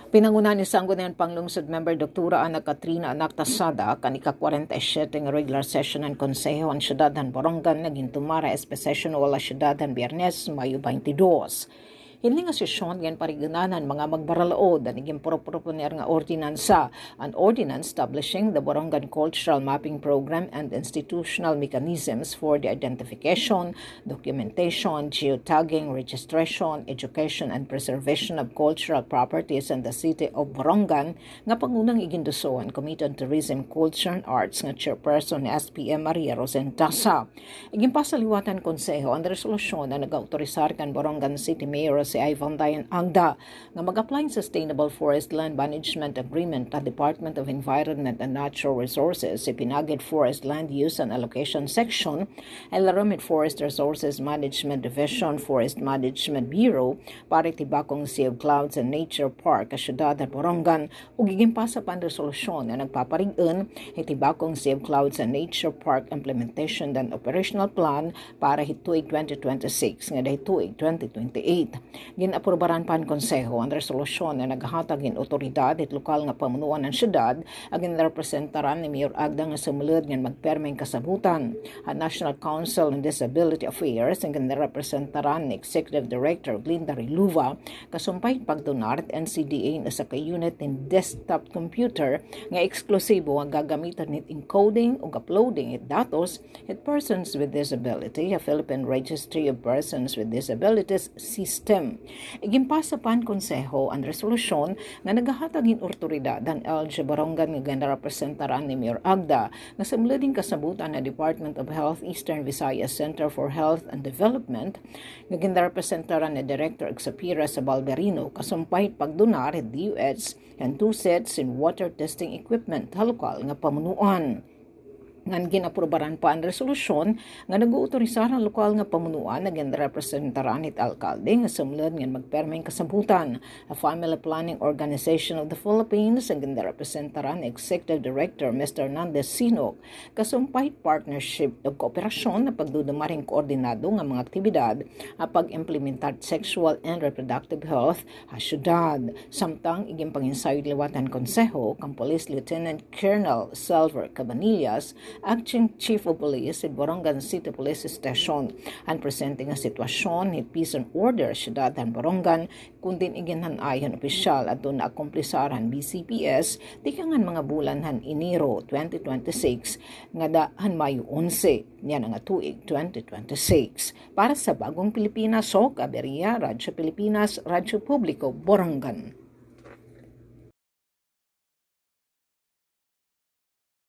Pinangunahan ni Sangguniang Panglungsod Member Dr. Ana Katrina Anak Tasada kanika 47 nga regular session ng Konseho ang Syudad ng Borongan naging tumara espesesyon wala Syudad ng Biyernes, Mayo 22. Hindi nga sesyon ngayon parigunanan mga magbaralaod ang naging proponer nga ordinansa, an ordinance establishing the Borongan Cultural Mapping Program and institutional mechanisms for the identification, documentation, geotagging, registration, education, and preservation of cultural properties in the city of Borongan nga pangunang igindusoan Committee on Tourism, Culture and Arts nga chairperson ni SPM Maria Rosentasa. Iging pasaliwatan konseho ang resolusyon na nag-autorisar kan Borongan City Mayor si Ivan Dayan Angda nga mag-apply Sustainable Forest Land Management Agreement at Department of Environment and Natural Resources si Pinagid Forest Land Use and Allocation Section and Laramid Forest Resources Management Division Forest Management Bureau para tibakong Sea of Clouds and Nature Park sa Syudad at Borongan ug gigimpasa pa ang resolusyon na nagpaparig-on itibakong Sea of Clouds and Nature Park Implementation and Operational Plan para hituig 2026 nga dahituig 2028. Ginaprobaran pa ang konseho ang resolusyon na naghatag in otoridad at lokal nga pamunuan ng syudad ang ginrepresentaran ni Mayor Agda nga sumulod nga magpermeng kasabutan. Ang National Council on Disability Affairs ang ginrepresentaran ni Executive Director Glinda Riluva kasumpay pagdonar at NCDA na sa ka-unit in desktop computer nga eksklusibo ang gagamitan nit encoding o uploading it datos at persons with disability, a Philippine Registry of Persons with Disabilities System. Igimpasa pa ang konseho ang resolusyon nga nagahatag in otoridad ang LG Borongan nga ginrepresentaran ni Mayor Agda nga sa mulading kasabutan na Department of Health Eastern Visayas Center for Health and Development nga ginrepresentaran ni Director Exapira sa Balberino kasumpay pagdonar at DUH and 2 sets in water testing equipment halukal nga pamunuan. Ngan ginaprobaran pa ang resolusyon nga nag-uutorisar ang lokal nga pamunuan na ginrepresentaran it alkalde nga sumlad nga magpermeng kasabutan. A Family Planning Organization of the Philippines ang ginrepresentaran Executive Director Mr. Hernandez Sinok kasumpay partnership o kooperasyon na pagdudumaring koordinado nga mga aktibidad at pag-implementar sexual and reproductive health sa syudad. Samtang iging panginsayo liwatan konseho kang Police Lieutenant Colonel Salver Cabanillas, Acting Chief of Police sa Borongan City Police Station, ang presenting ang sitwasyon ni peace and order syudad ng Borongan kundi iginhanayan opisyal at doon na akumplisaran BCPS tikangan mga bulanhan Enero 2026 nga dahan Mayo 11 niya nga tuig 2026. Para sa Bagong Pilipinas, Sok Aberia, Radyo Pilipinas, Radyo Publiko, Borongan.